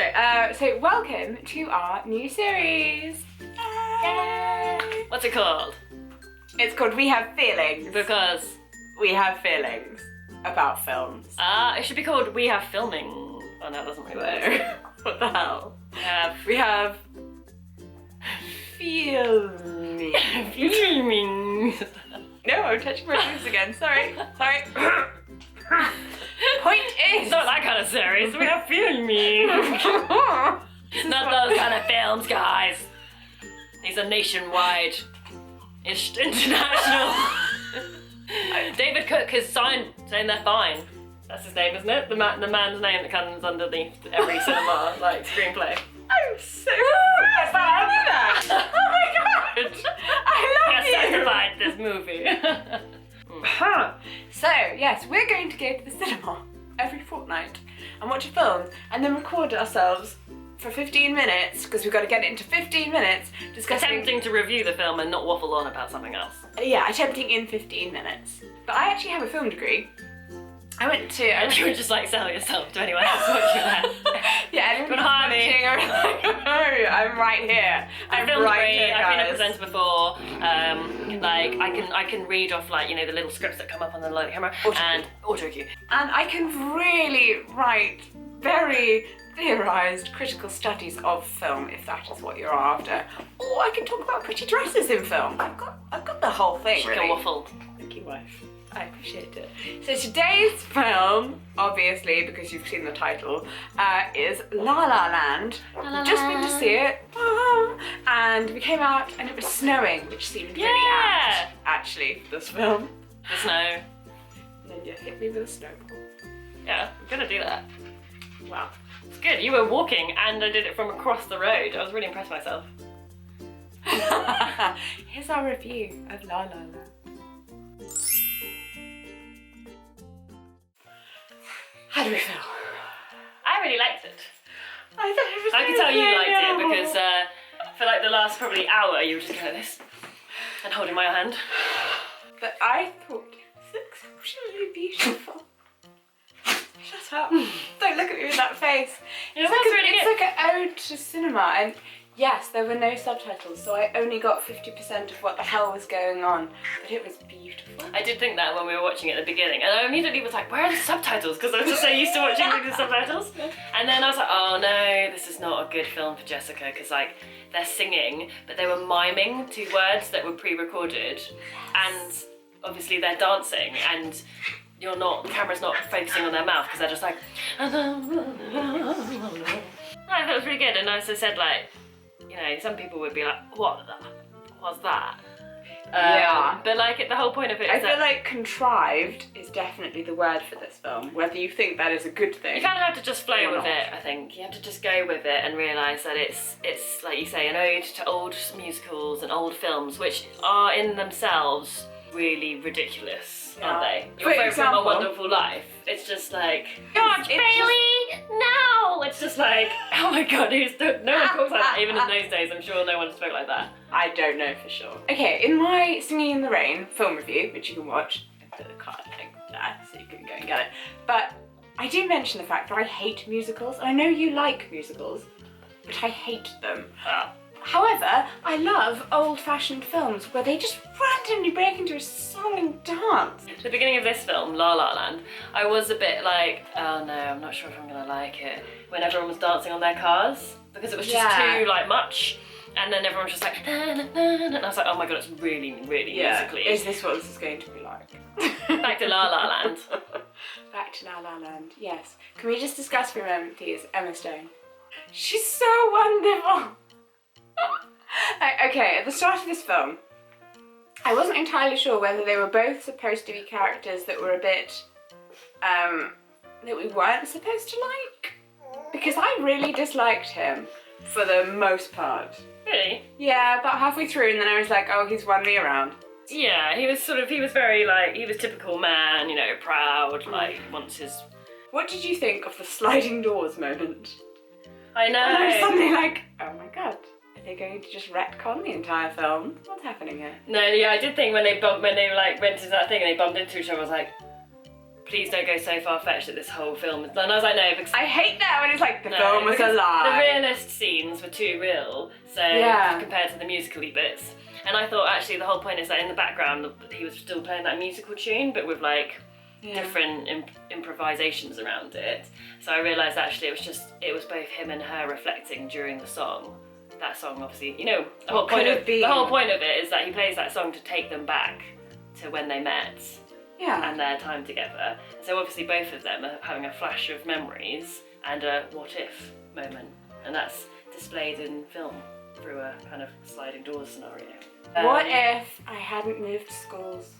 So welcome to our new series. Yay! What's it called? It's called We Have Feelings. Because We have feelings about films. it should be called We Have Filming. Oh no, that doesn't really work. What the hell? We have Feelings. filming. No, I'm touching my nose again. Sorry. Point is, It's not that kind of series. We have filming. Not those kind of films, guys. These are nationwide. It's international. David Cook has signed saying they're fine. That's his name, isn't it? The man's name that comes underneath every cinema screenplay. I'm so impressed. I knew that. Oh my god. I love He has you. certified this movie. So, yes, we're going to go to the cinema every fortnight and watch a film and then record ourselves for 15 minutes, because we've got to get it into 15 minutes, discussing... Attempting to review the film and not waffle on about something else. Yeah, attempting in 15 minutes. But I actually have a film degree. And you would just like sell yourself to anyone else watching that. Yeah, anyone Come on, who's watching, I'm right here. I'm right here, I've been a guys. presenter before. I can read off the little scripts that come up on the camera and auto cue. And I can really write very theorised critical studies of film, if that is what you're after. Or I can talk about pretty dresses in film. I've got the whole thing, She really. can waffle. Thank you, wife. I appreciate it. So today's film, obviously, because you've seen the title, is La La Land. La Just La been to Land. see it. And we came out and it was snowing, which seemed really Yeah. apt, actually, for this film. The snow. And then you hit me with a snowball. Yeah, I'm gonna do that. Wow. It's good. You were walking and I did it from across the road. I was really impressed with myself. Here's our review of La La Land. How do we feel? I really liked it. I thought it was I can tell you liked it because for like the last probably hour you were just going like this and holding my hand. But I thought it was exceptionally beautiful. Shut up. Don't look at me with that face. It was really it's good. like an ode to cinema, and yes, there were no subtitles, so I only got 50% of what the hell was going on, but it was beautiful. I did think that when we were watching it at the beginning, and I immediately was like, where are the subtitles? Because I was just so used to watching with the subtitles. And then I was like, oh no, this is not a good film for Jessica, because like, they're singing, but they were miming to words that were pre-recorded, and obviously they're dancing, and the camera's not focusing on their mouth, because they're just like, I thought it was really good, and as I said, like, some people would be like, what was that? Yeah. But like, the whole point of it is I feel like contrived is definitely the word for this film, whether you think that is a good thing. you kind of have to just flow Or with not. it, I think. You have to just go with it and realise that it's like you say, an ode to old musicals and old films, which are in themselves really ridiculous, aren't they? For You're from A example- Wonderful Life. It's just like, God, Bailey, no! It's just like, oh my god, no one talks like that. Even in those days, I'm sure no one spoke like that. I don't know for sure. Okay, in my Singing in the Rain film review, which you can watch, I put the card link there so you can go and get it. But I do mention the fact that I hate musicals. I know you like musicals, but I hate them. However, I love old-fashioned films where they just randomly break into a song and dance. The beginning of this film, La La Land, I was a bit like, oh no, I'm not sure if I'm gonna like it, when everyone was dancing on their cars, because it was just too much, and then everyone was just like, na, na, na, na, and I was like, oh my god, it's really, really musically. Is this what this is going to be like? Back to La La Land. Back to La La Land, yes. Can we just discuss for a moment, please, Emma Stone? She's so wonderful! Okay, at the start of this film, I wasn't entirely sure whether they were both supposed to be characters that were a bit, that we weren't supposed to like. Because I really disliked him, for the most part. Really? Yeah, about halfway through, and then I was like, oh, he's won me around. Yeah, he was very like, he was typical man, proud, like, wants his... What did you think of the sliding doors moment? I know. And I was suddenly like, oh my god. Are they going to just retcon the entire film? What's happening here? No, yeah, I did think when they went to that thing and they bumped into each other, I was like, please don't go so far-fetched that this whole film is... And I was like, no, because... I hate that when it's like, the No, film was a because lie. The realist scenes were too real, so compared to the musical-y bits. And I thought, actually, the whole point is that in the background, he was still playing that musical tune, but with, like, different improvisations around it. So I realised, actually, it was both him and her reflecting during the song. That song, obviously, you know, the whole point of it is that he plays that song to take them back to when they met. Yeah. And their time together. So obviously both of them are having a flash of memories and a what if moment. And that's displayed in film through a kind of sliding doors scenario. What if I hadn't moved to schools?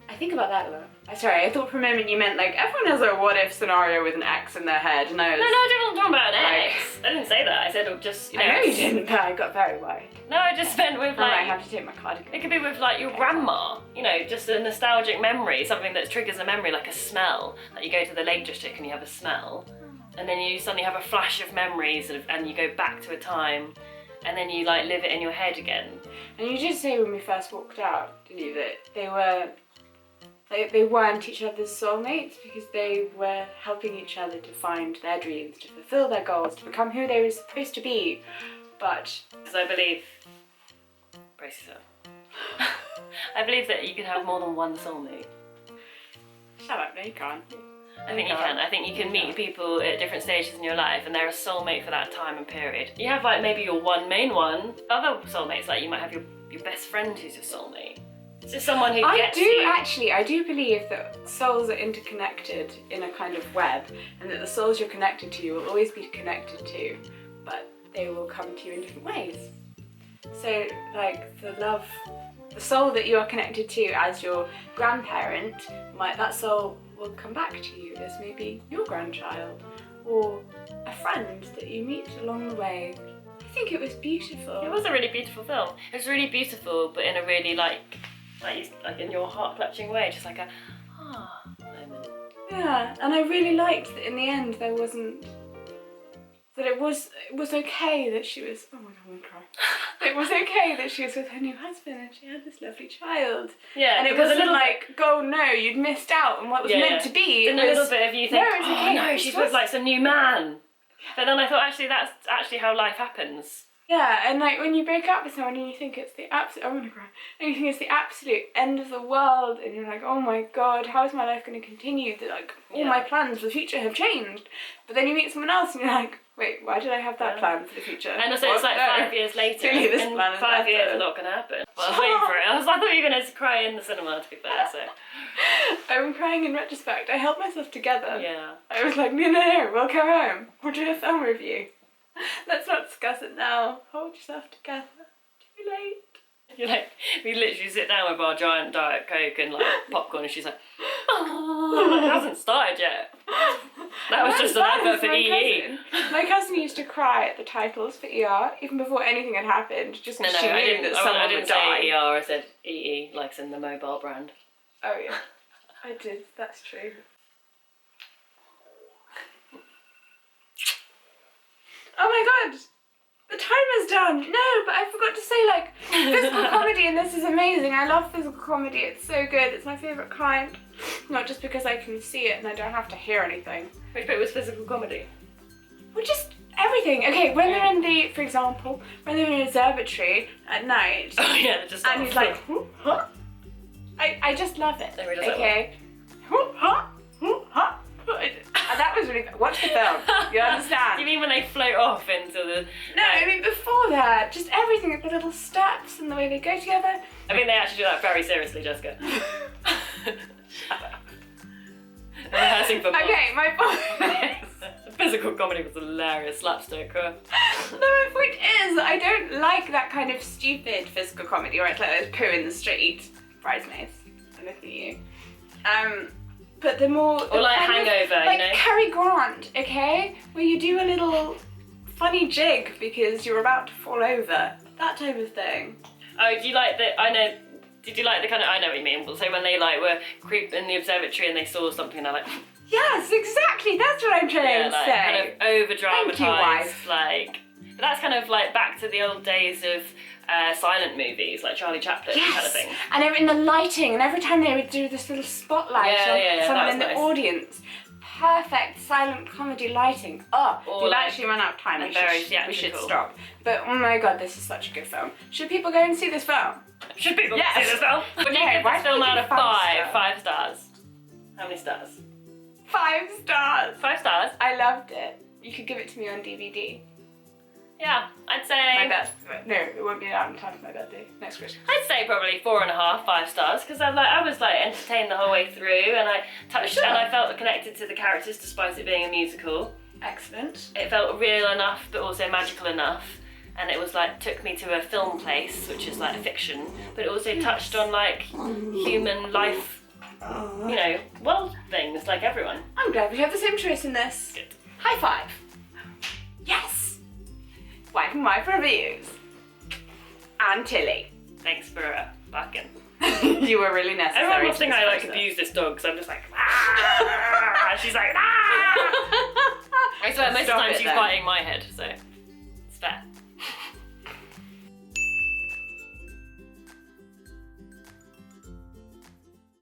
I think about that a lot. Sorry, I thought for a moment you meant like everyone has a what if scenario with an X in their head, and I was... No, I didn't talk about an X. I didn't say that. I said just, you know... I know you didn't, but I got very worried. No, I just meant with like... I might have to take my cardigan. It could be with like your grandma, you know, just a nostalgic memory, something that triggers a memory, like a smell. Like you go to the Lake District and you have a smell, and then you suddenly have a flash of memories and you go back to a time, and then you like live it in your head again. And you did say when we first walked out, didn't you, that they weren't each other's soulmates because they were helping each other to find their dreams, to fulfill their goals, to become who they were supposed to be. But... Because I believe... Brace yourself. I believe that you can have more than one soulmate. Shut up, no you can't. I think you can. I think you can meet people at different stages in your life and they're a soulmate for that time and period. You have like maybe your one main one. Other soulmates, like you might have your best friend who's your soulmate. It's just someone who gets you. I do believe that souls are interconnected in a kind of web, and that the souls you're connected to you will always be connected to, but they will come to you in different ways. So, like, the soul that you are connected to as your grandparent, that soul will come back to you as maybe your grandchild, or a friend that you meet along the way. I think it was beautiful. It was a really beautiful film. It was really beautiful, but in a really like in your heart-clutching way, just like a moment. Yeah, and I really liked that in the end there wasn't... That it was okay that she was... Oh my god, I'm gonna cry. It was okay that she was with her new husband and she had this lovely child. Yeah, and it wasn't like, oh no, you'd missed out on what was meant to be. And a little bit of you think, she's with like some new man. But then I thought, actually, that's actually how life happens. Yeah, and like when you break up with someone and you think it's the absolute... I'm gonna cry. And you think it's the absolute end of the world and you're like, oh my god, how is my life going to continue? That like all my plans for the future have changed. But then you meet someone else and you're like, wait, why did I have that plan for the future? And also it's like 5 years later, and 5 years is not going to happen. Well, I was waiting for it. I thought you were going to cry in the cinema, to be fair, so... I'm crying in retrospect. I held myself together. Yeah. I was like, no, we'll go home. We'll do a film review. Let's not discuss it now. Hold yourself together. Too late. You're like, we literally sit down with our giant Diet Coke and like popcorn and she's like, oh, it hasn't started yet. That was just an advert for EE. My cousin used to cry at the titles for ER, even before anything had happened, just because she knew that someone would die. I didn't say ER, I said EE, like it's in the mobile brand. Oh yeah, I did, that's true. Oh my god! The timer's done! No, but I forgot to say, like, physical comedy, and this is amazing. I love physical comedy, it's so good. It's my favourite kind. Not just because I can see it and I don't have to hear anything. Which bit was physical comedy? Well, just everything. Okay, when they're in the, for example, when they're in an observatory at night. Oh yeah, just and he's like, huh? I just love it. Okay? Huh? That was really... Watch the film. You understand? You mean when they float off into the... No, I mean before that. Just everything. The little steps and the way they go together. I mean they actually do that very seriously, Jessica. Shut up. Rehearsing for months. Okay, my point... Physical comedy was hilarious. Slapstick. No, my point is I don't like that kind of stupid physical comedy where it's like there's poo in the street. Bridesmaids. I'm looking at you. But the more... Or like Hangover, like you know? Cary Grant, okay? Where you do a little funny jig because you're about to fall over. That type of thing. Oh, do you like the... I know... Did you like the kind of... I know what you mean. So when they like were creeping in the observatory and they saw something and they're like... Yes, exactly. That's what I'm trying to like, say. Kind of over-dramatised. Thank you, wife. Like... But that's kind of like back to the old days of silent movies, like Charlie Chaplin kind of thing. And in the lighting, and every time they would do this little spotlight on someone in the audience. Perfect silent comedy lighting. Oh, we've actually run out of time. We should stop. But oh my god, this is such a good film. Should people go and see this film? Should people see this film? Would you give this film out of 5? 5 stars. How many stars? 5 stars. 5 stars? I loved it. You could give it to me on DVD. Yeah, I'd say... No, it won't be out in time for my birthday. Next Christmas. I'd say probably 4.5, 5 stars, because I was entertained the whole way through, and I touched and I felt connected to the characters despite it being a musical. Excellent. It felt real enough, but also magical enough. And it was took me to a film place, which is a fiction, but it also touched on human life, world things, like everyone. I'm glad we have the same choice in this. Good. High five. Yes. Wife and Wife reviews. And Tilly. Thanks for barking. You were really necessary. Everyone must think I abuse this dog, because I'm just ah! She's ah! I swear most of the time she's biting my head, so it's fair.